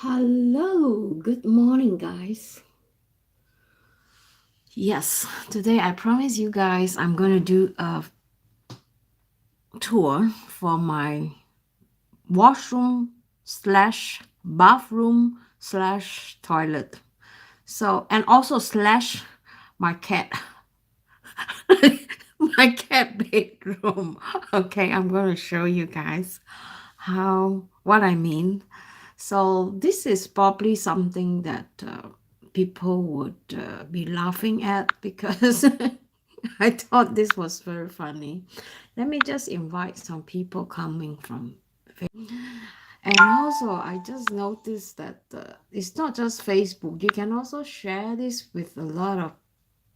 Hello, good morning, guys. Yes, today I promise you guys I'm gonna do a tour for my washroom slash bathroom slash toilet. So, and also slash my cat, my cat bedroom. Okay, I'm gonna show you guys what I mean. So this is probably something that people would be laughing at because I thought this was very funny. Let me just invite some people coming from. And also, I just noticed that it's not just Facebook. You can also share this with a lot of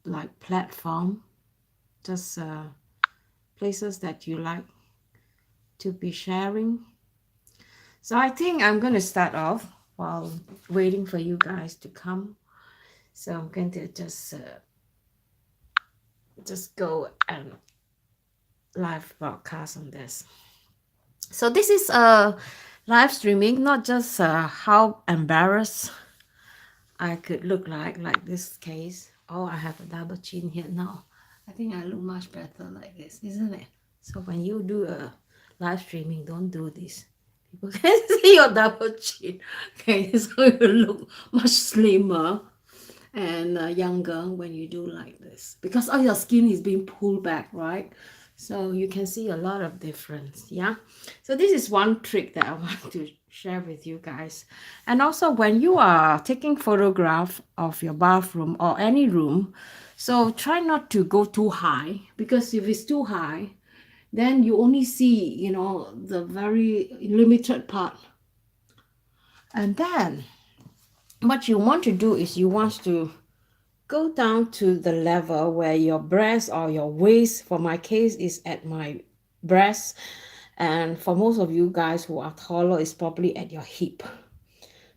like platform, just places that you like to be sharing. So I think I'm going to start off while waiting for you guys to come. So I'm going to just go and live broadcast on this. So this is live streaming, not just how embarrassed I could look like this case. Oh, I have a double chin here now. I think I look much better like this, isn't it? So when you do a live streaming, don't do this. People can see your double chin. Okay, so you look much slimmer and younger when you do like this because all your skin is being pulled back, right? So you can see a lot of difference. Yeah, so this is one trick that I want to share with you guys. And also when you are taking photograph of your bathroom or any room, so try not to go too high, because if it's too high, then you only see, the very limited part. And then what you want to do is you want to go down to the level where your breast or your waist, for my case, is at my breast. And for most of you guys who are taller, it's probably at your hip.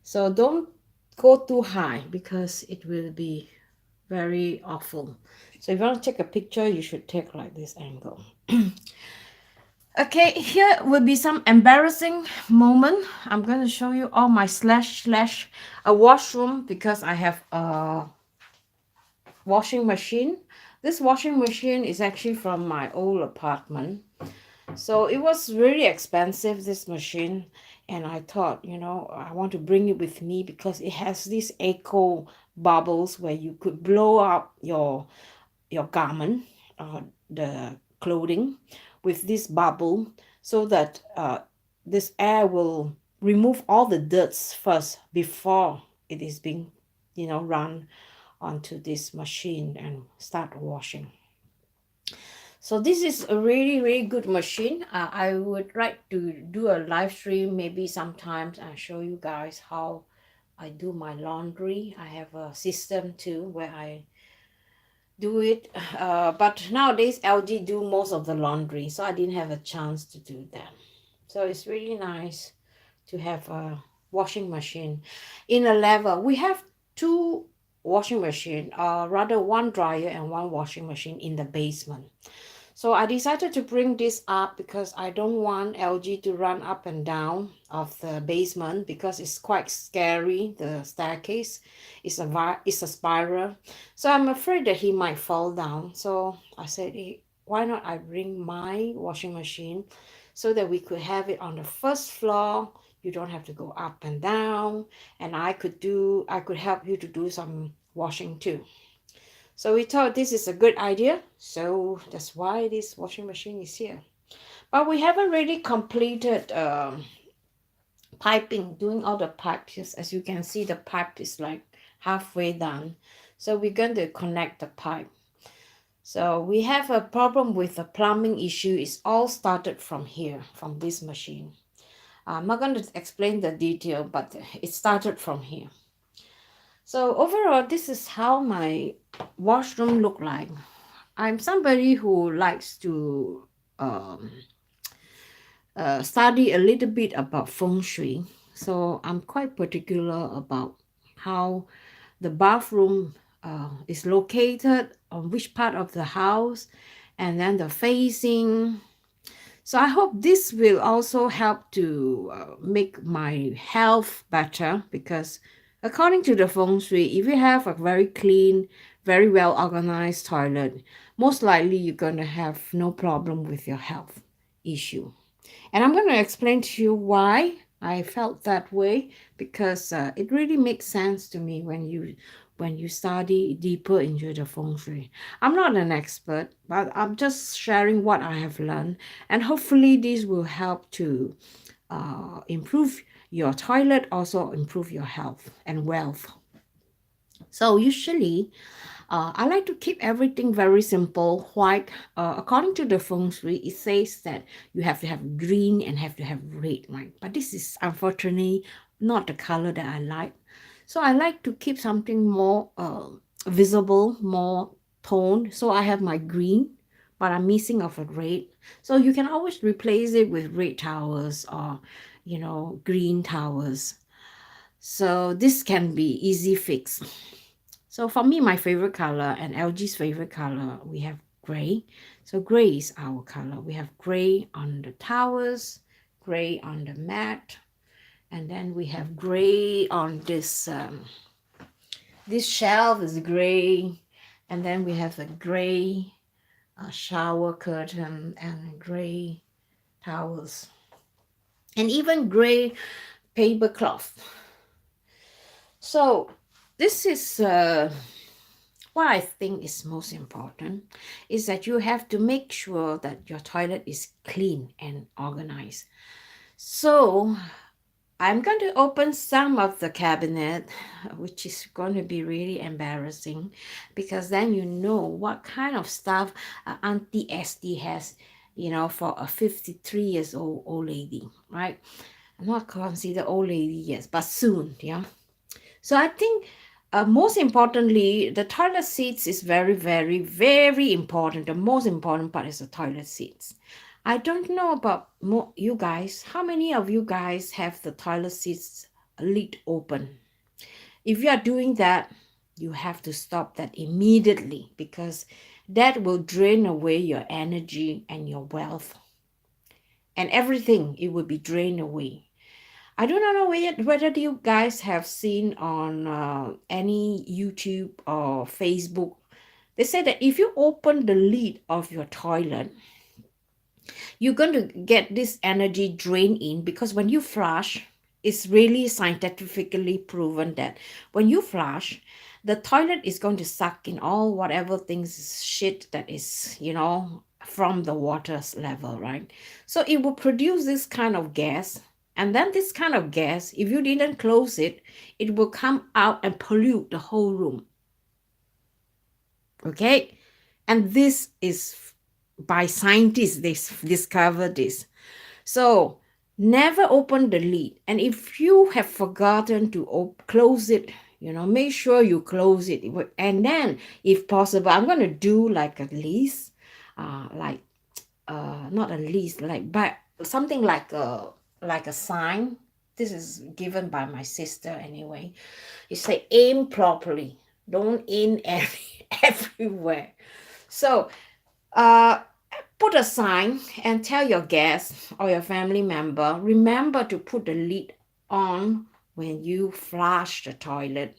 So don't go too high because it will be very awful. So if you want to take a picture, you should take like this angle. Okay, here will be some embarrassing moment. I'm going to show you all my slash a washroom, because I have a washing machine. This washing machine is actually from my old apartment. So it was really expensive, this machine. And I thought, I want to bring it with me because it has these echo bubbles where you could blow up your garment, the clothing, with this bubble, so that this air will remove all the dirts first before it is being, run onto this machine and start washing. So this is a really, really good machine. I would like to do a live stream maybe sometimes and show you guys how I do my laundry. I have a system too where I do it. But nowadays LG do most of the laundry, so I didn't have a chance to do that. So it's really nice to have a washing machine in a level. We have two washing machine, rather one dryer and one washing machine in the basement. So I decided to bring this up because I don't want LG to run up and down of the basement because it's quite scary. The staircase is a spiral. So I'm afraid that he might fall down. So I said, hey, why not I bring my washing machine so that we could have it on the first floor. You don't have to go up and down, and I could help you to do some washing too. So we thought this is a good idea. So that's why this washing machine is here. But we haven't really completed piping, doing all the pipes. As you can see, the pipe is like halfway done. So we're going to connect the pipe. So we have a problem with the plumbing issue. It's all started from here, from this machine. I'm not going to explain the detail, but it started from here. So overall, this is how my washroom look like. I'm somebody who likes to study a little bit about Feng Shui. So I'm quite particular about how the bathroom is located, on which part of the house, and then the facing. So I hope this will also help to make my health better, because according to the Feng Shui, if you have a very clean, very well organized toilet, most likely you're going to have no problem with your health issue. And I'm going to explain to you why I felt that way, because it really makes sense to me when you study deeper into the feng shui. I'm not an expert, but I'm just sharing what I have learned, and hopefully this will help to improve your toilet, also improve your health and wealth. So usually I like to keep everything very simple, white. According to the feng shui, it says that you have to have green and have to have red, right? But this is unfortunately not the color that I like. So I like to keep something more visible, more toned. So I have my green, but I'm missing of a red. So you can always replace it with red towers or, green towers. So this can be easy fix. So for me, my favorite color and LG's favorite color, we have gray. So gray is our color. We have gray on the towers, gray on the mat, and then we have gray on this shelf is gray, and then we have a gray shower curtain and gray towels, and even gray paper cloth. So this is what I think is most important, is that you have to make sure that your toilet is clean and organized. So I'm going to open some of the cabinet, which is going to be really embarrassing, because then you know what kind of stuff Auntie SD has, for a 53 years old lady, right? I'm not considered old lady yet, but soon, yeah. So I think most importantly, the toilet seats is very, very, very important. The most important part is the toilet seats. I don't know about you guys. How many of you guys have the toilet seats lid open? If you are doing that, you have to stop that immediately, because that will drain away your energy and your wealth and everything. It will be drained away. I do not know whether you guys have seen on any YouTube or Facebook. They say that if you open the lid of your toilet, you're going to get this energy drain in, because when you flush, it's really scientifically proven that when you flush, the toilet is going to suck in all whatever things shit that is, from the water's level, right? So it will produce this kind of gas. And then this kind of gas, if you didn't close it, it will come out and pollute the whole room. Okay? And this is by scientists, they discovered this. So never open the lid. And if you have forgotten to close it, make sure you close it. And then, if possible, I'm going to do like a lease, like not a lease, but something like a sign. This is given by my sister anyway. You say aim properly. Don't aim everywhere. So uh, put a sign and tell your guest or your family member, remember to put the lid on when you flush the toilet,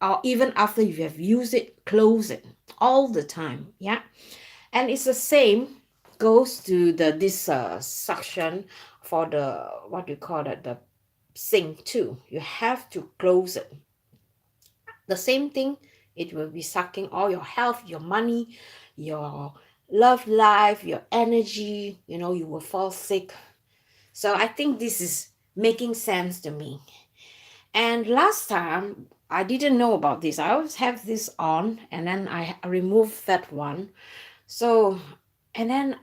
or even after you have used it, close it all the time. Yeah. And it's the same goes to this suction for the, what do you call it, the sink too. You have to close it. The same thing, it will be sucking all your health, your money, your love life, your energy. You will fall sick. So I think this is making sense to me. And last time I didn't know about this. I always have this on, and then I remove that one. So, and then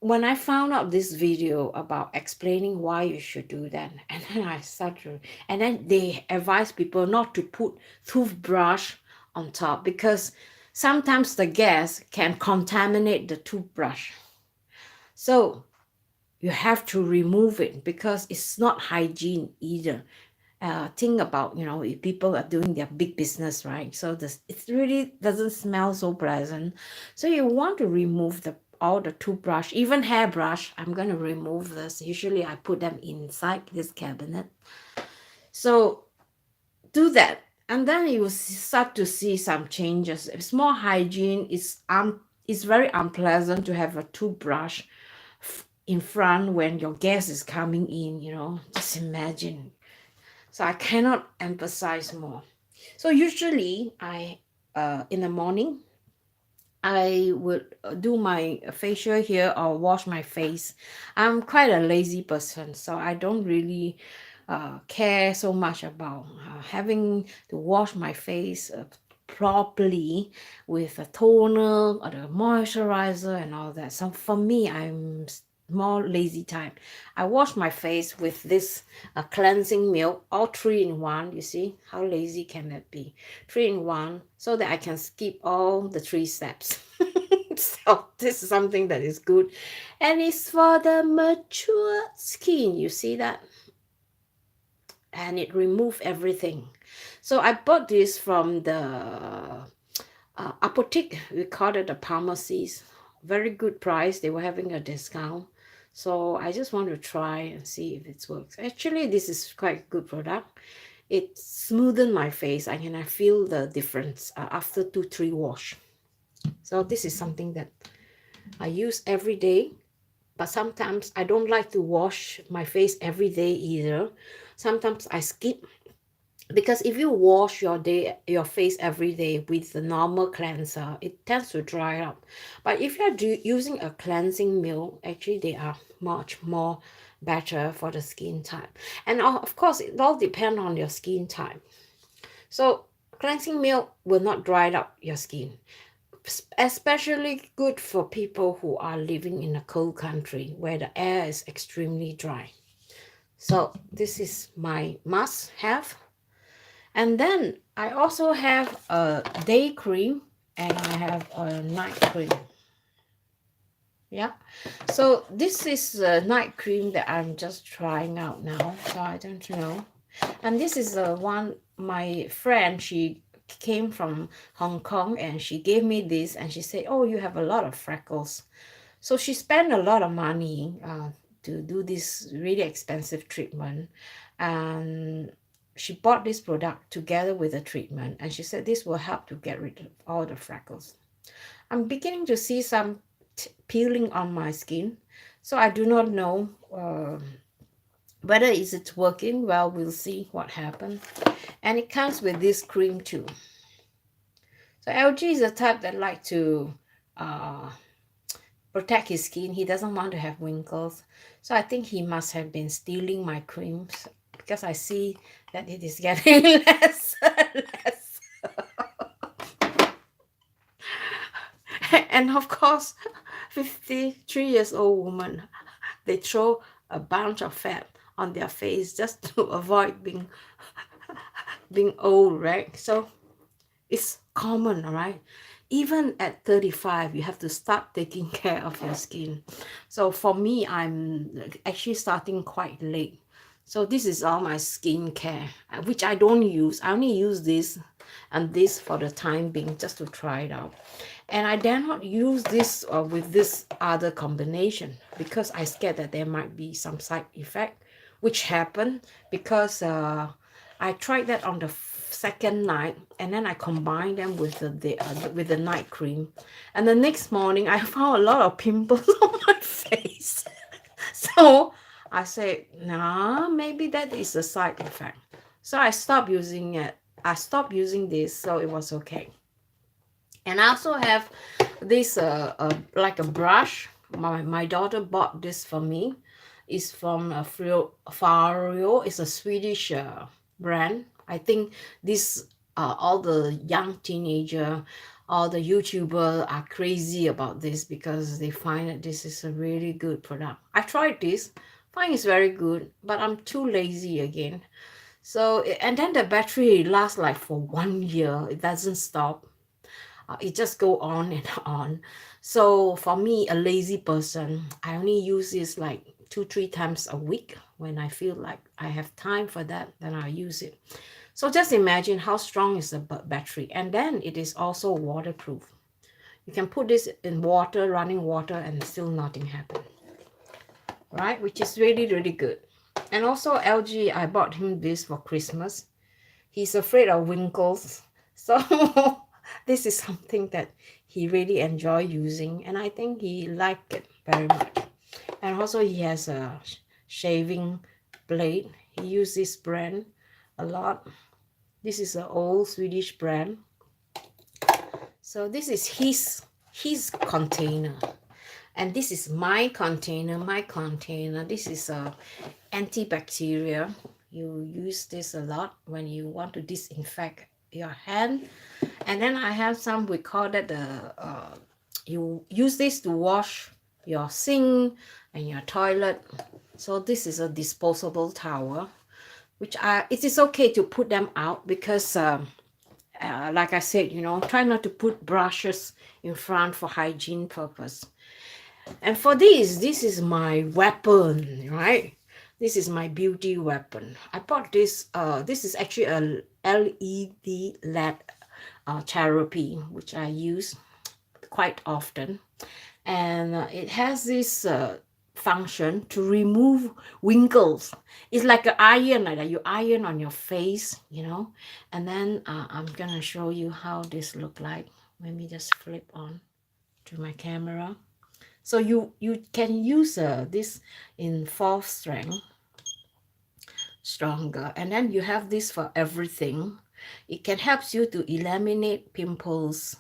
when I found out this video about explaining why you should do that, and then I started, and then they advise people not to put toothbrush on top, because sometimes the gas can contaminate the toothbrush. So you have to remove it, because it's not hygiene either. Think about, if people are doing their big business, right? So this, it really doesn't smell so pleasant. So you want to remove all the toothbrush, even hairbrush. I'm going to remove this. Usually I put them inside this cabinet. So do that. And then you will start to see some changes. It's more hygiene. It's very unpleasant to have a toothbrush in front when your guest is coming in, Just imagine. So I cannot emphasize more. So usually in the morning, I would do my facial here or wash my face. I'm quite a lazy person, so I don't really care so much about having to wash my face properly with a toner or the moisturizer and all that. So for me, I'm more lazy type. I wash my face with this cleansing milk, all 3 in 1. You see how lazy can that be? 3 in 1, so that I can skip all the 3 steps. So this is something that is good, and it's for the mature skin. You see that? And it removes everything. So I bought this from the apotheke. We call it the pharmacies. Very good price. They were having a discount. So I just want to try and see if it works. Actually, this is quite a good product. It smoothened my face. I feel the difference after 2-3 wash. So this is something that I use every day. But sometimes I don't like to wash my face every day either. Sometimes I skip, because if you wash your face every day with the normal cleanser, it tends to dry up. But if you're using a cleansing milk, actually they are much more better for the skin type. And of course, it all depends on your skin type. So cleansing milk will not dry up your skin. Especially good for people who are living in a cold country where the air is extremely dry. So this is my must have. And then I also have a day cream and I have a night cream. Yeah. So this is a night cream that I'm just trying out now. So I don't know. And this is the one my friend, she came from Hong Kong and she gave me this and she said, oh, you have a lot of freckles. So she spent a lot of money to do this really expensive treatment. And she bought this product together with the treatment. And she said this will help to get rid of all the freckles. I'm beginning to see some peeling on my skin. So I do not know whether is it working. Well, we'll see what happens. And it comes with this cream too. So LG is a type that like to protect his skin. He doesn't want to have wrinkles. So I think he must have been stealing my creams, because I see that it is getting less and less. And of course, 53 years old woman, they throw a bunch of fat on their face just to avoid being old, right? So it's common, right? Even at 35, you have to start taking care of your skin. So for me, I'm actually starting quite late. So this is all my skincare, which I don't use. I only use this and this for the time being, just to try it out. And I dare not use this with this other combination, because I scared that there might be some side effect, which happened because I tried that on the second night, and then I combined them with the night cream, and the next morning I found a lot of pimples on my face. So I said, nah, maybe that is a side effect. So I stopped using it. I stopped using this, so it was okay. And I also have this like a brush. My daughter bought this for me. It's from Fario. It's a Swedish brand. I think this all the young teenager, all the YouTuber are crazy about this, because they find that this is a really good product. I tried this, find it's very good, but I'm too lazy again. So, and then the battery lasts like for 1 year. It doesn't stop. It just go on and on. So for me, a lazy person, I only use this like 2-3 times a week. When I feel like I have time for that, then I'll use it. So just imagine how strong is the battery. And then it is also waterproof. You can put this in water, running water, and still nothing happen, right? Which is really, really good. And also LG, I bought him this for Christmas. He's afraid of winkles. So this is something that he really enjoy using, and I think he liked it very much. And also he has a shaving blade. He uses this brand a lot. This is an old Swedish brand. So this is his container. And this is my container, This is a antibacterial. You use this a lot when you want to disinfect your hand. And then I have some, we call that you use this to wash your sink and your toilet. So this is a disposable towel, which it is okay to put them out because like I said, try not to put brushes in front for hygiene purpose. And for this is my weapon, right? This is my beauty weapon. I bought this. This is actually a LED LED therapy, which I use quite often. And it has this function to remove wrinkles. It's like an iron, like that. You iron on your face, And then I'm going to show you how this look like. Let me just flip on to my camera. So you can use this in 4th strength, stronger. And then you have this for everything. It can help you to eliminate pimples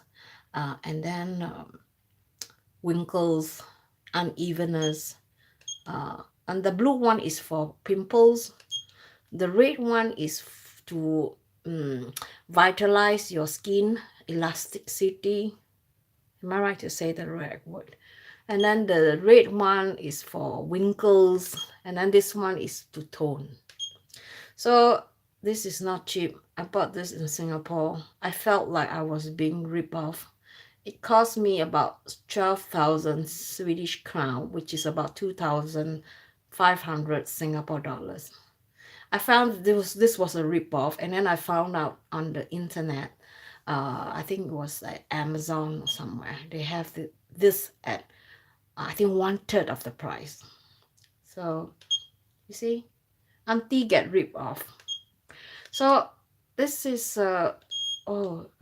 and then wrinkles, unevenness. And the blue one is for pimples. The red one is to vitalize your skin, elasticity. Am I right to say the right word? And then the red one is for wrinkles, and then this one is to tone. So this is not cheap. I bought this in Singapore. I felt like I was being ripped off. It cost me about 12,000 Swedish crown, which is about 2,500 Singapore dollars. I found this was a rip-off, and then I found out on the internet, I think it was like Amazon or somewhere, they have this at I think 1/3 of the price. So you see, auntie get ripped off. So this is oh,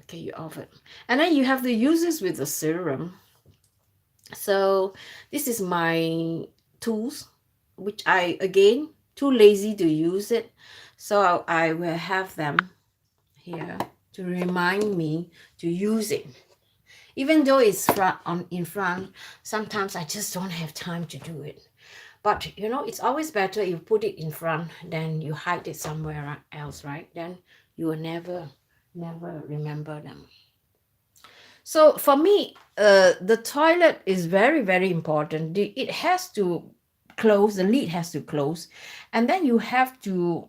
okay, you off it, and then you have to use this with the serum. So this is my tools, which I again too lazy to use it, so I will have them here to remind me to use it. Even though it's in front, sometimes I just don't have time to do it. But it's always better if you put it in front than you hide it somewhere else, right? Then you will never remember them. So for me, the toilet is very, very important. It has to close, the lid has to close, and then you have to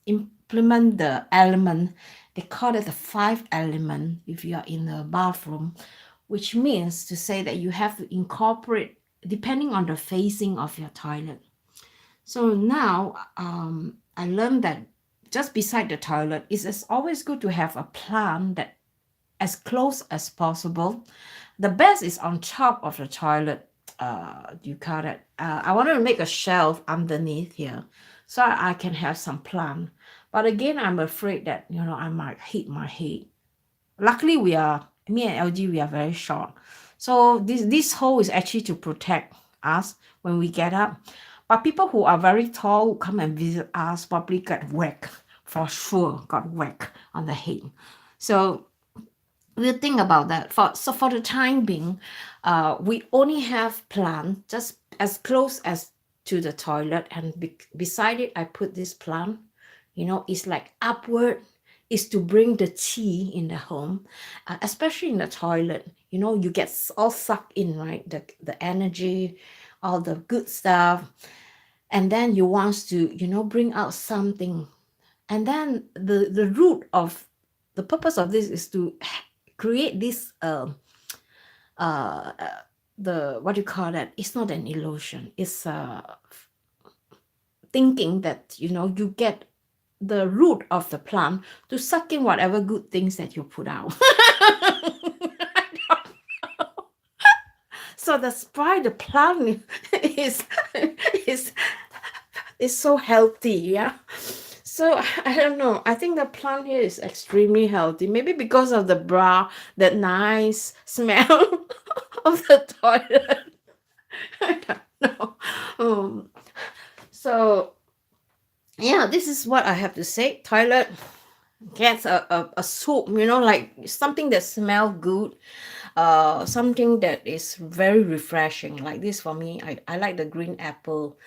implement the element. They call it the 5 element if you are in a bathroom, which means to say that you have to incorporate depending on the facing of your toilet. So now I learned that just beside the toilet, it's always good to have a plant that as close as possible. The best is on top of the toilet. You call it. I wanted to make a shelf underneath here so I can have some plant. But again, I'm afraid that I might hit my head. Luckily, me and LG, we are very short. So this hole is actually to protect us when we get up. But people who are very tall who come and visit us probably got whacked, for sure, got whacked on the head. So we'll think about that. So for the time being, we only have plant just as close as to the toilet, and beside it, I put this plant. It's like upward. Is to bring the chi in the home, especially in the toilet. You get all sucked in, right? The energy, all the good stuff, and then you want to, bring out something. And then the root of the purpose of this is to create this the what do you call that? It's not an illusion. It's thinking that you get the root of the plant to suck in whatever good things that you put out. of that's why the plant is is is so healthy. Yeah. So I don't know. I think the plant here is extremely healthy. Maybe because of the bra, that nice smell of the toilet. I don't know. So yeah, this is what I have to say. Toilet gets a soup, like something that smell good, something that is very refreshing. Like this for me, I like the green apple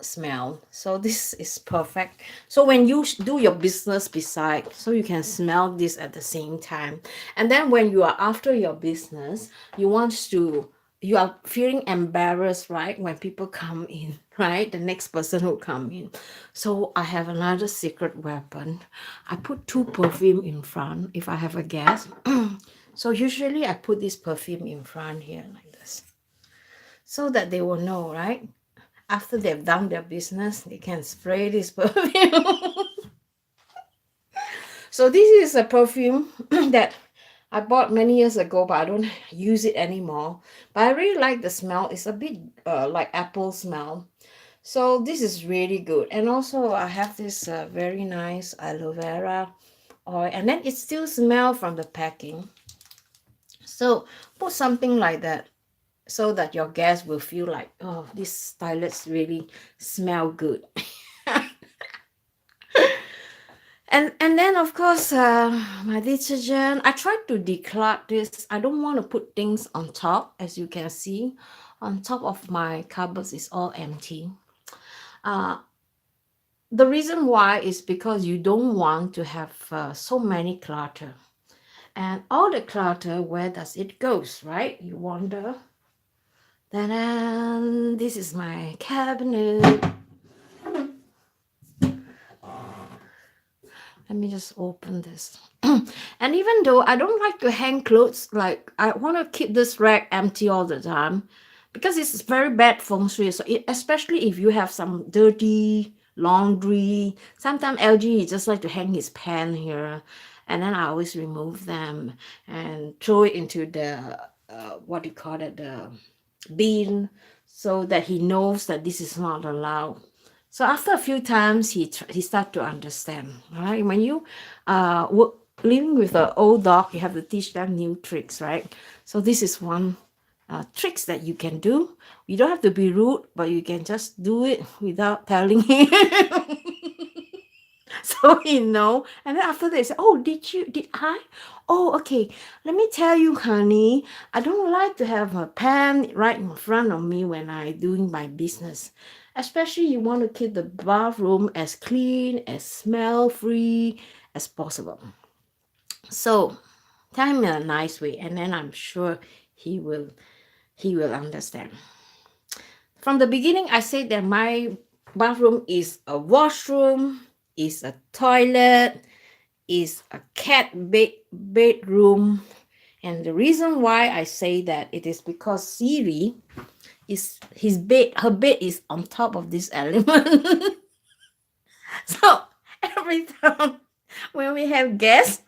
smell. So this is perfect. So when you do your business beside, so you can smell this at the same time. And then when you are after your business, you are feeling embarrassed, right? When people come in, right? The next person who come in. So I have another secret weapon. I put two perfume in front if I have a guest. So usually I put this perfume in front here like this, so that they will know, right? After they've done their business, they can spray this perfume. So this is a perfume that I bought many years ago, but I don't use it anymore. But I really like the smell. It's a bit like apple smell. So this is really good. And also I have this very nice aloe vera oil, and then it still smells from the packing. So put something like that, so that your guests will feel like, oh, these toilets really smell good. And then of course, my detergent, I try to declutter this. I don't want to put things on top. As you can see, on top of my cupboards is all empty. uh the reason why is because you don't want to have so many clutter. And all the clutter, where does it goes, right? You wonder. Then this is my cabinet. Let me just open this. And even though I don't like to hang clothes, like I want to keep this rack empty all the time, because it's very bad feng shui. So especially if you have some dirty laundry, sometimes LG just like to hang his pen here, and then I always remove them and throw it into the what do you call it, the bin, so that he knows that this is not allowed. So after a few times, he start to understand. Right? When you work, living with an old dog, you have to teach them new tricks, right? So this is one tricks that you can do. You don't have to be rude, but you can just do it without telling him. So he know. And then after they say, oh, did I? Oh, okay. Let me tell you, honey, I don't like to have a pen right in front of me when I doing my business. Especially you want to keep the bathroom as clean, as smell free as possible. So tell him in a nice way, and then I'm sure he will understand. From the beginning, I said that my bathroom is a washroom, is a toilet, is a bedroom. And the reason why I say that, it is because Siri is her bed is on top of this element. So every time when we have guests,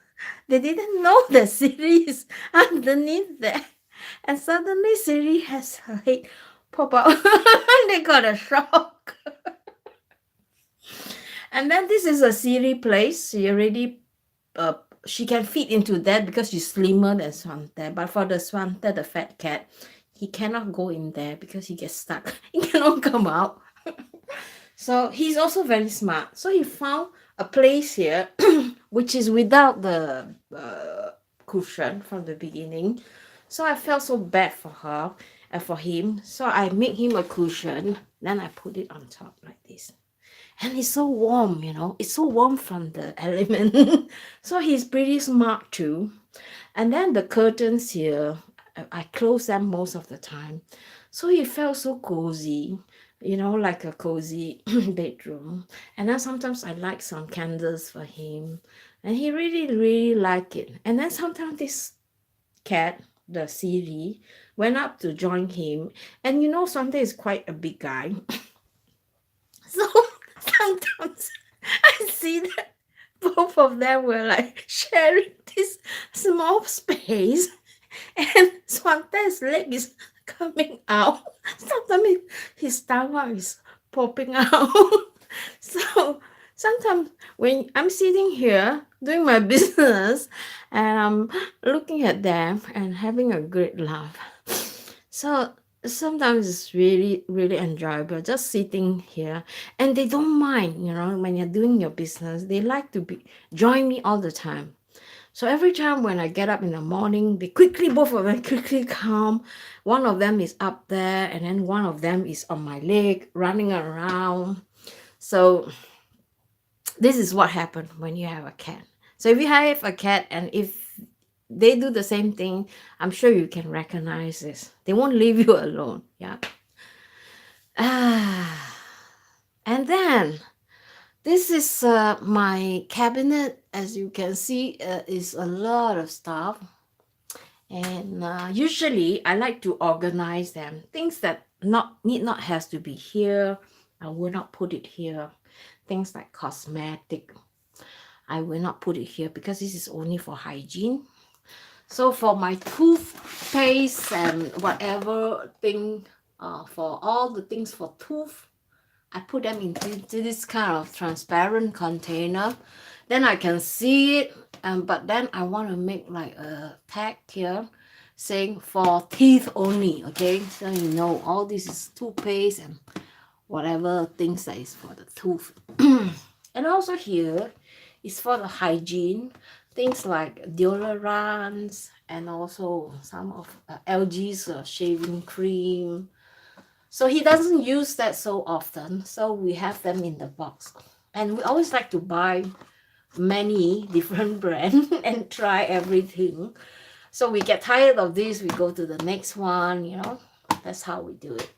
they didn't know that Siri is underneath there. And suddenly Siri has her head pop out. They got a shock. And then this is a Siri place. She already she can fit into that because she's slimmer than Swante. But for the Swante, the fat cat, he cannot go in there because he gets stuck. He cannot come out. So he's also very smart. So he found a place here, which is without the cushion from the beginning. So I felt so bad for her and for him. So I made him a cushion. Then I put it on top like this. And it's so warm, It's so warm from the element. So he's pretty smart too. And then the curtains here, I close them most of the time. So he felt so cozy, like a cozy bedroom. And then sometimes I light some candles for him. And he really, really liked it. And then sometimes this cat, the Siri, went up to join him. And Sunday is quite a big guy. So sometimes I see that both of them were like sharing this small space, and Swante's leg is coming out. Sometimes his stomach is popping out. So sometimes when I'm sitting here doing my business and I'm looking at them and having a great laugh. So sometimes it's really, really enjoyable just sitting here. And they don't mind, when you're doing your business. They like to join me all the time. So every time when I get up in the morning, both of them quickly come. One of them is up there, and then one of them is on my leg, running around. So this is what happens when you have a cat. So if you have a cat and if they do the same thing, I'm sure you can recognize this. They won't leave you alone. Yeah. And then this is my cabinet. As you can see, is a lot of stuff. And usually I like to organize them. Things that need not has to be here, I will not put it here. Things like cosmetic, I will not put it here because this is only for hygiene. So for my toothpaste and whatever thing, for all the things for tooth, I put them into this kind of transparent container. Then I can see it, but then I want to make like a tag here saying for teeth only, okay? So you know all this is toothpaste and whatever things that is for the tooth. And also here is for the hygiene, things like deodorants and also some of LG's shaving cream. So he doesn't use that so often, so we have them in the box. And we always like to buy many different brands and try everything. So we get tired of this, we go to the next one, that's how we do it.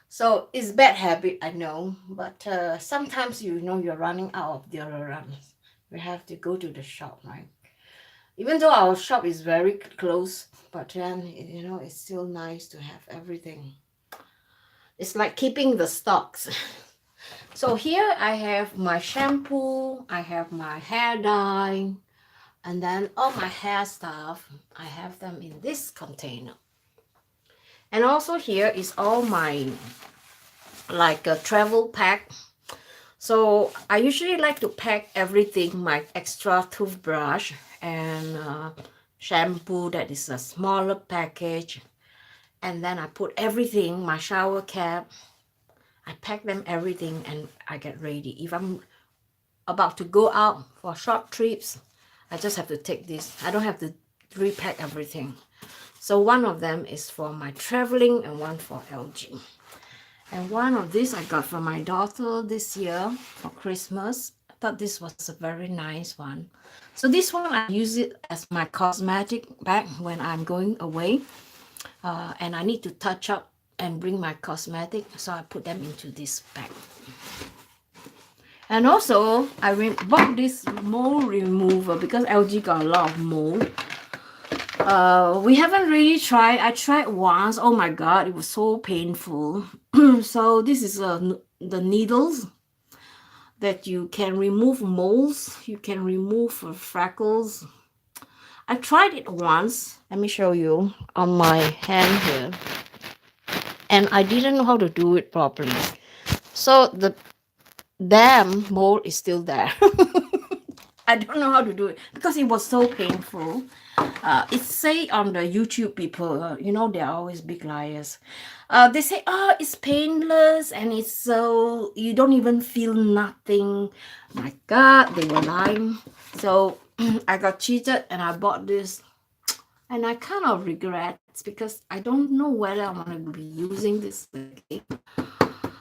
So it's bad habit, I know, but sometimes you're running out of deodorants. We have to go to the shop, right? Even though our shop is very close, but then it's still nice to have everything. It's like keeping the stocks. So here I have my shampoo, I have my hair dye, and then all my hair stuff, I have them in this container. And also here is all my like a travel pack. So I usually like to pack everything, my extra toothbrush and shampoo, that is a smaller package. And then I put everything, my shower cap, I pack them everything and I get ready. If I'm about to go out for short trips, I just have to take this. I don't have to repack everything. So one of them is for my traveling and one for LG. And one of these I got for my daughter this year for Christmas. I thought this was a very nice one. So this one I use it as my cosmetic bag when I'm going away. And I need to touch up and bring my cosmetic, so I put them into this bag. And also I bought this mold remover because LG got a lot of mold. We haven't really tried. I tried once. Oh my god, it was so painful. So this is the needles that you can remove moles, you can remove freckles. I tried it once. Let me show you on my hand here. And I didn't know how to do it properly. So the damn mole is still there. I don't know how to do it because it was so painful. It say on the YouTube people, they're always big liars. They say, oh, it's painless and it's so, you don't even feel nothing. My God, they were lying. So I got cheated and I bought this. And I kind of regret because I don't know whether I want to be using this again.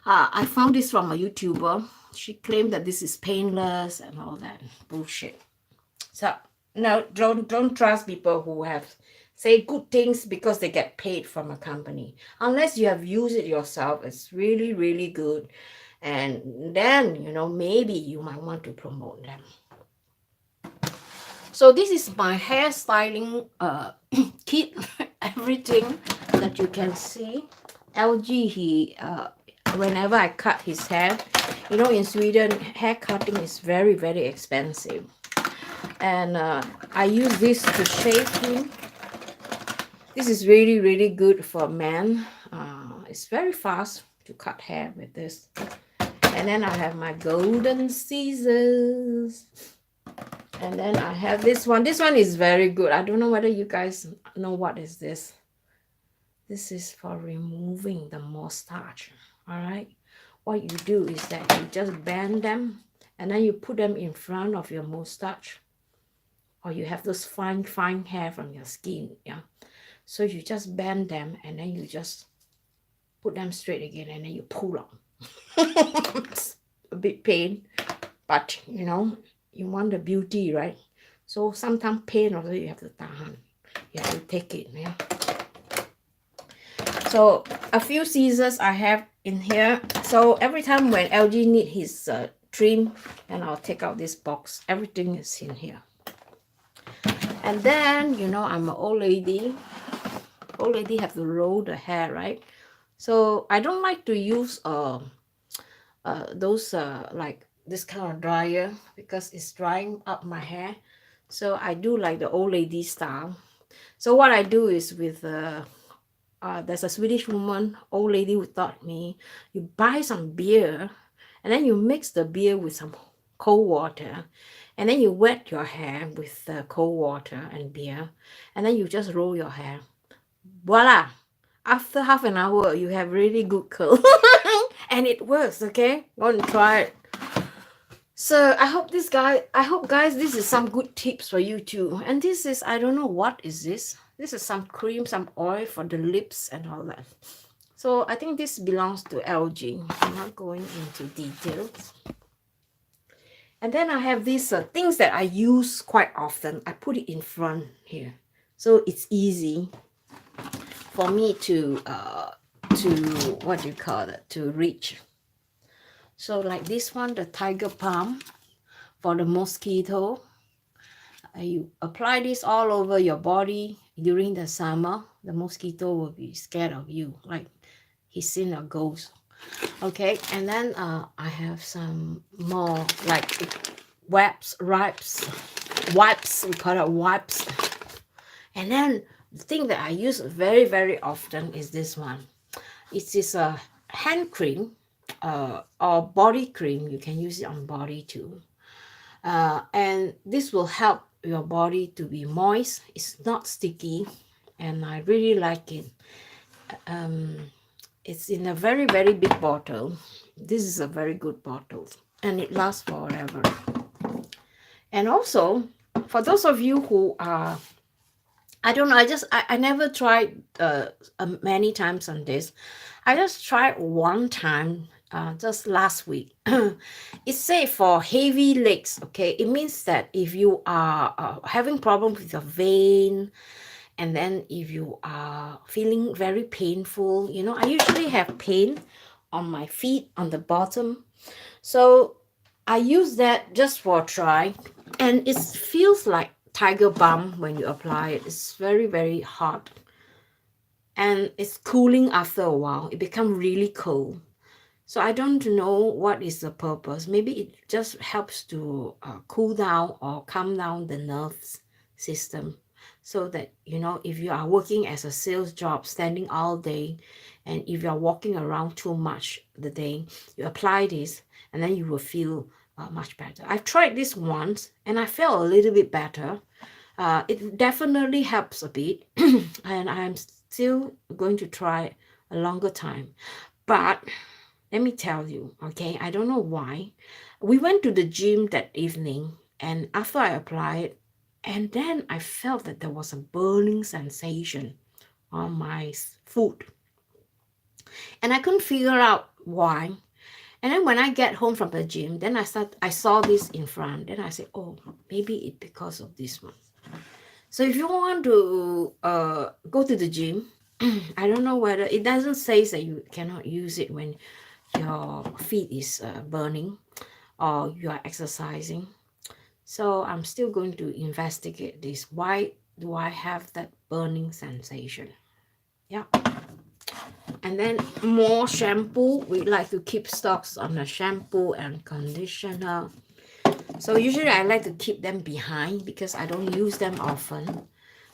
I found this from a YouTuber. She claimed that this is painless and all that bullshit. So no, don't trust people who have say good things because they get paid from a company. Unless you have used it yourself, it's really, really good. And then, maybe you might want to promote them. So this is my hair styling kit. Everything that you can see. LG, he whenever I cut his hair, in Sweden, hair cutting is very, very expensive. And I use this to shave him. This is really, really good for men. It's very fast to cut hair with this. And then I have my golden scissors. And then I have this one. This one is very good. I don't know whether you guys know what is this. This is for removing the mustache. All right. What you do is that you just bend them and then you put them in front of your mustache. Or you have those fine, fine hair from your skin. Yeah. So you just bend them and then you just put them straight again and then you pull out. It's a bit pain, but you know, you want the beauty, right? So sometimes pain also you have to tahan. You have to take it, yeah. So a few scissors I have in here. So every time when LG need his trim, and I'll take out this box. Everything is in here. And then, you know, I'm an old lady. Old lady have to roll the hair, right? So I don't like to use those like this kind of dryer because it's drying up my hair. So I do like the old lady style. So what I do is with there's a Swedish woman, old lady, who taught me, you buy some beer and then you mix the beer with some cold water and then you wet your hair with the cold water and beer and then you just roll your hair. Voila! After half an hour, you have really good curl. And it works, okay? Go and try it. So I hope guys, this is some good tips for you too. And this is, I don't know what is this. This is some cream, some oil for the lips and all that. So I think this belongs to LG. I'm not going into details. And then I have these things that I use quite often. I put it in front here. So it's easy for me to what do you call it, to reach. So like this one, the tiger palm for the mosquito. You apply this all over your body during the summer. The mosquito will be scared of you, like he's seen a ghost. Okay, and then I have some more like wipes, we call it wipes. And then the thing that I use very, very often is this one. It is a hand cream or body cream. You can use it on body too. And this will help your body to be moist. It's not sticky and I really like it. It's in a very, very big bottle. This is a very good bottle and it lasts forever. And also, for those of you who are, I don't know, I never tried many times on this. I just tried one time just last week. It's safe for heavy legs, okay? It means that if you are having problems with your vein, and then if you are feeling very painful, you know, I usually have pain on my feet, on the bottom. So I use that just for a try. And it feels like tiger balm when you apply it. It's very, very hot. And it's cooling after a while. It becomes really cold. So I don't know what is the purpose. Maybe it just helps to cool down or calm down the nerves system. So that, you know, if you are working as a sales job, standing all day, and if you're walking around too much the day, you apply this and then you will feel much better. I've tried this once and I felt a little bit better. It definitely helps a bit. And I'm still going to try a longer time. But let me tell you, okay, I don't know why. We went to the gym that evening and after I applied, and then I felt that there was a burning sensation on my foot. And I couldn't figure out why. And then when I get home from the gym, then I saw this in front. Then I said, oh, maybe it's because of this one. So if you want to go to the gym, I don't know whether, it doesn't say that you cannot use it when your feet is burning or you are exercising. So I'm still going to investigate this. Why do I have that burning sensation? Yeah. And then more shampoo. We like to keep stocks on the shampoo and conditioner. So usually I like to keep them behind because I don't use them often.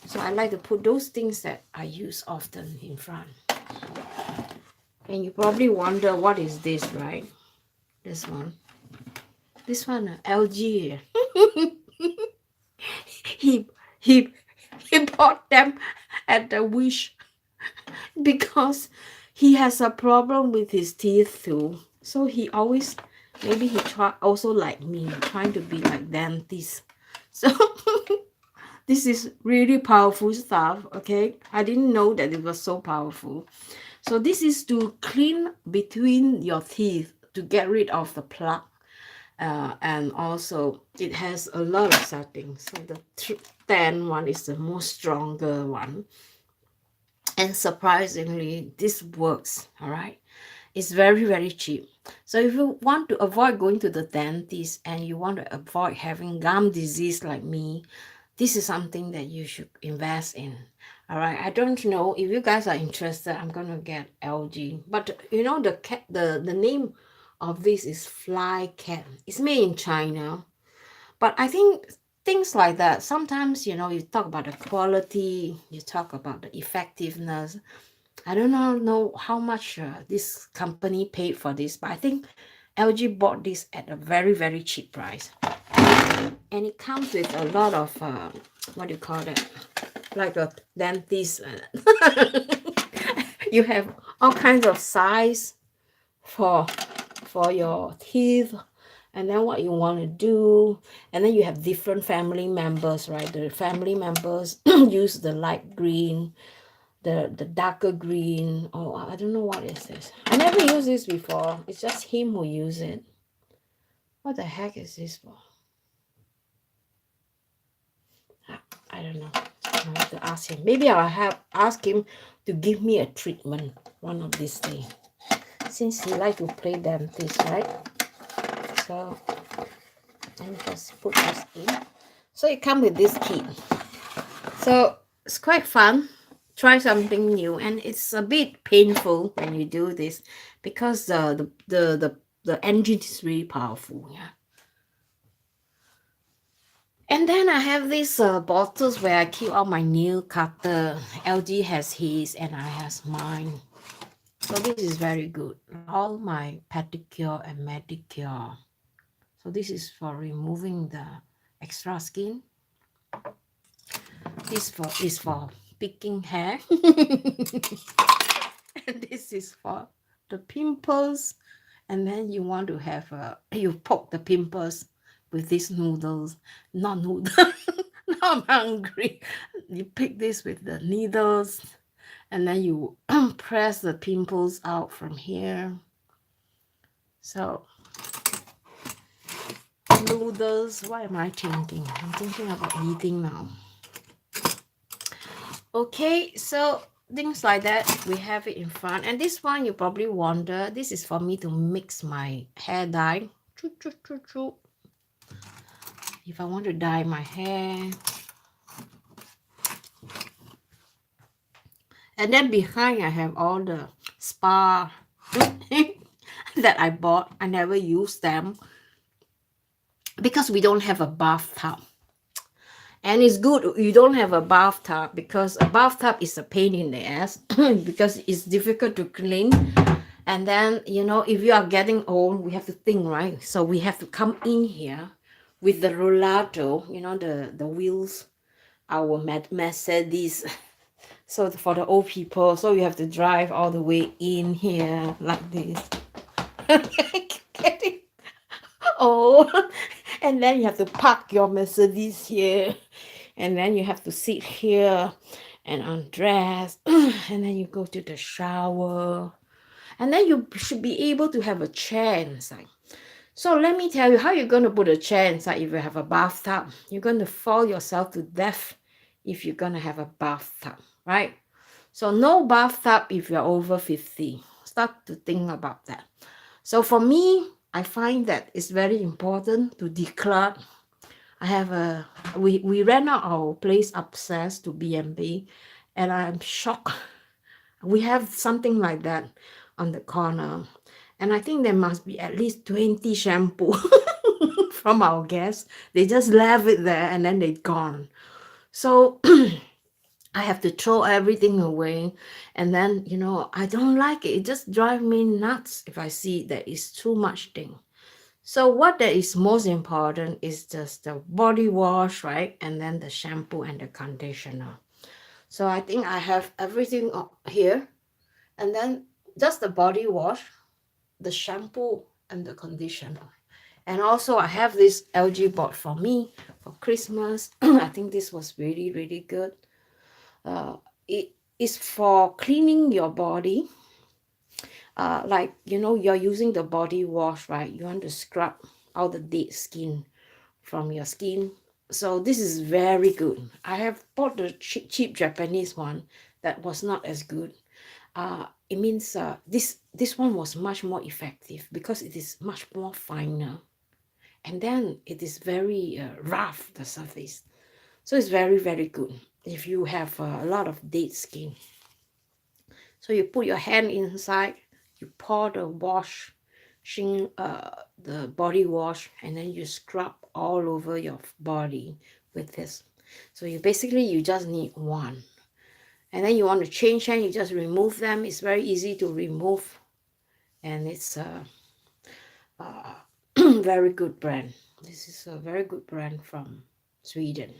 So I like to put those things that I use often in front. And you probably wonder what is this, right? This one. This one, LG. he he he bought them at the Wish because he has a problem with his teeth too. So he always, maybe he try also like me, trying to be like dentist. So this is really powerful stuff. Okay, I didn't know that it was so powerful. So this is to clean between your teeth to get rid of the plaque. And also it has a lot of settings. So the 10 one is the most stronger one, and surprisingly this works. All right, it's very, very cheap. So if you want to avoid going to the dentist and you want to avoid having gum disease like me, this is something that you should invest in. All right, I don't know if you guys are interested. I'm gonna get LG, but you know the cat, the name of this is Fly Cat. It's made in China, but I think things like that, sometimes, you know, you talk about the quality, you talk about the effectiveness. I don't know how much this company paid for this, but I think LG bought this at a very, very cheap price. And it comes with a lot of what do you call that, like a dentist. You have all kinds of size for your teeth, and then what you want to do. And then you have different family members, right? The family members use the light green, the darker green. Oh, I don't know what is this. I never used this before. It's just him who use it. What the heck is this for? I don't know. I have to ask him. Maybe I'll have ask him to give me a treatment one of these days, since he like to play dentist, right? So let me just put this in. So it comes with this kit. So it's quite fun. Try something new, and it's a bit painful when you do this because the engine is really powerful. Yeah. And then I have these bottles where I keep all my nail cutter. LG has his and I has mine. So this is very good. All my pedicure and manicure. So this is for removing the extra skin. This is for picking hair. And this is for the pimples. And then you want to have you poke the pimples with these noodles. Not noodles. Now I'm hungry. You pick this with the needles, and then you press the pimples out from here. So noodles, what am I thinking? I'm thinking about eating now. Okay, so things like that, we have it in front. And this one, you probably wonder, this is for me to mix my hair dye. If I want to dye my hair. And then behind, I have all the spa that I bought. I never use them because we don't have a bathtub. And it's good you don't have a bathtub, because a bathtub is a pain in the ass because it's difficult to clean. And then, you know, if you are getting old, we have to think, right? So we have to come in here with the rollato, you know, the wheels, our Mercedes. So for the old people, so you have to drive all the way in here like this. Getting old. And then you have to park your Mercedes here. And then you have to sit here and undress. And then you go to the shower. And then you should be able to have a chair inside. So let me tell you how you're going to put a chair inside if you have a bathtub. You're going to fall yourself to death if you're going to have a bathtub, right? So no bathtub if you're over 50. Start to think about that. So for me, I find that it's very important to declutter. I have we rent out our place upstairs to B&B, and I'm shocked. We have something like that on the corner. And I think there must be at least 20 shampoo from our guests. They just left it there and then they're gone. So I have to throw everything away. And then, I don't like it. It just drives me nuts if I see that it's too much thing. So what that is most important is just the body wash, right? And then the shampoo and the conditioner. So I think I have everything up here. And then just the body wash, the shampoo, and the conditioner. And also I have this LG bought for me for Christmas. I think this was really, really good. It is for cleaning your body. Like, you're using the body wash, right? You want to scrub all the dead skin from your skin. So this is very good. I have bought the cheap Japanese one that was not as good. It means this one was much more effective because it is much more finer, and then it is very rough, the surface. So it's very, very good if you have a lot of dead skin. So you put your hand inside, you pour the the body wash, and then you scrub all over your body with this. So you just need one. And then you want to change hand, you just remove them. It's very easy to remove. And it's a very good brand. This is a very good brand from Sweden.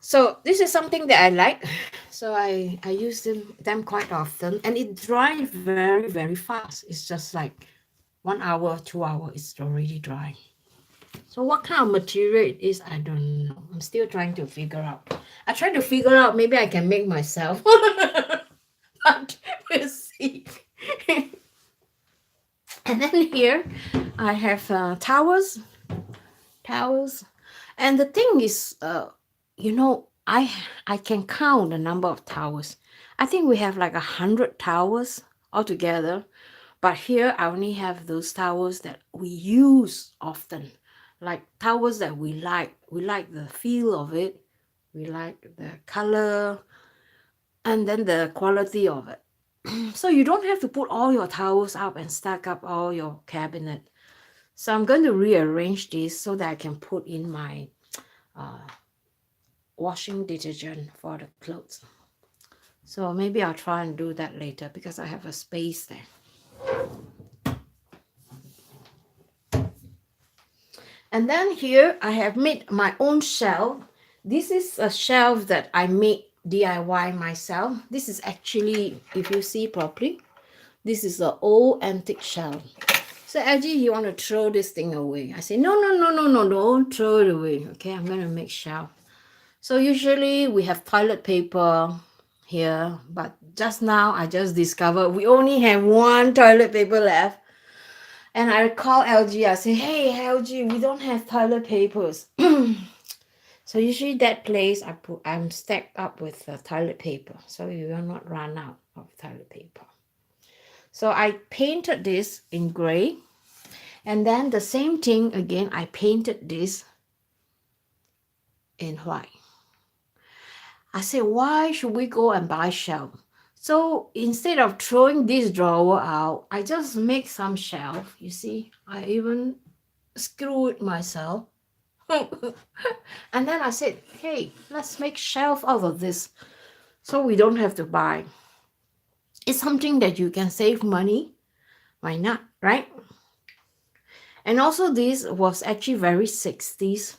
So this is something that I like. So I use them quite often, and it dries very, very fast. It's just like 1 hour, 2 hours, it's already dry. So what kind of material it is, I don't know. I'm still trying to figure out. I try to figure out, maybe I can make myself. But we'll see. And then here I have towels. And the thing is, I can count the number of towels. I think we have like 100 towels altogether. But here I only have those towels that we use often, like towels that we like. We like the feel of it, we like the color, and then the quality of it. So you don't have to put all your towels up and stack up all your cabinet. So I'm going to rearrange this so that I can put in my washing detergent for the clothes. So maybe I'll try and do that later because I have a space there. And then here I have made my own shelf. This is a shelf that I made DIY myself. This is actually, if you see properly, this is an old antique shelf. So LG, you want to throw this thing away? I say, no, don't throw it away. Okay, I'm going to make shelf. So usually we have toilet paper here, but just now I just discovered we only have one toilet paper left. And I call LG, I say, hey LG, we don't have toilet papers. So usually that place I'm stacked up with toilet paper, so you will not run out of toilet paper. So I painted this in gray, and then the same thing again, I painted this in white. I said, why should we go and buy shelf? So instead of throwing this drawer out, I just make some shelf. You see, I even screw it myself. And then I said, hey, let's make shelf out of this so we don't have to buy. It's something that you can save money. Why not, right? And also this was actually very 60s.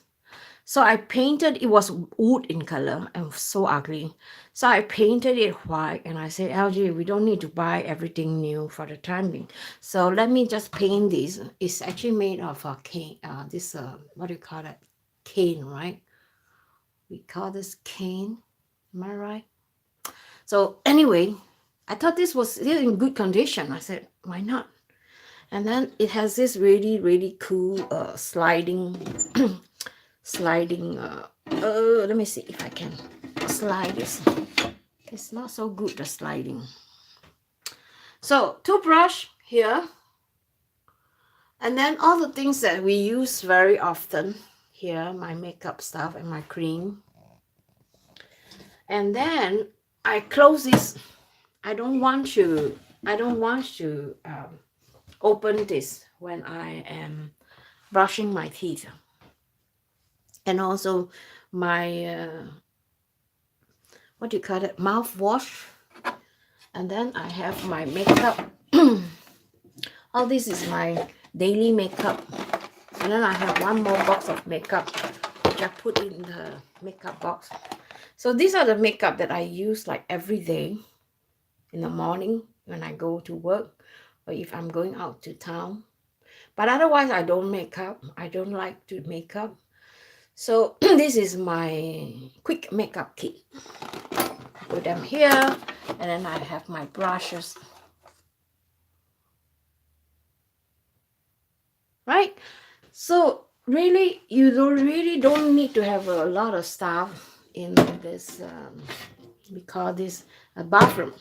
So I painted, it was wood in color and so ugly. So I painted it white and I said, LG, we don't need to buy everything new for the time being. So let me just paint this. It's actually made of a cane, what do you call that? Cane, right? We call this cane. Am I right? So anyway, I thought this was still in good condition. I said, why not? And then it has this really, really cool sliding let me see if I can slide this. It's not so good, the sliding. So toothbrush here, and then all the things that we use very often here, my makeup stuff and my cream. And then I close this. I don't want to open this when I am brushing my teeth. And also my what do you call it, mouthwash. And then I have my makeup. All this is my daily makeup. And then I have one more box of makeup, which I put in the makeup box. So these are the makeup that I use like every day in the morning when I go to work, or if I'm going out to town. But otherwise, I don't make up. I don't like to make up. So this is my quick makeup kit. Put them here, and then I have my brushes. Right? So really, you don't need to have a lot of stuff in this. We call this a bathroom.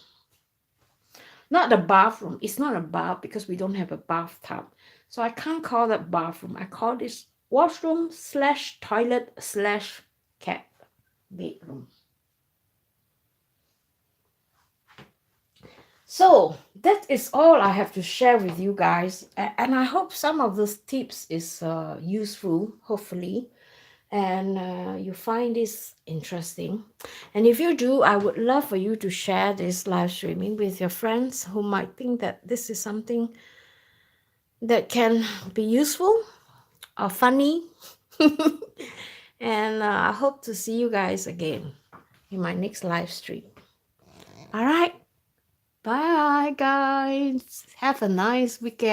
Not a bathroom. It's not a bath because we don't have a bathtub. So I can't call that bathroom. I call this washroom / toilet / cat bedroom. So that is all I have to share with you guys. And I hope some of those tips is useful, hopefully. And you find this interesting. And if you do, I would love for you to share this live streaming with your friends who might think that this is something that can be useful or funny. And I hope to see you guys again in my next live stream. All right. Bye, guys. Have a nice weekend.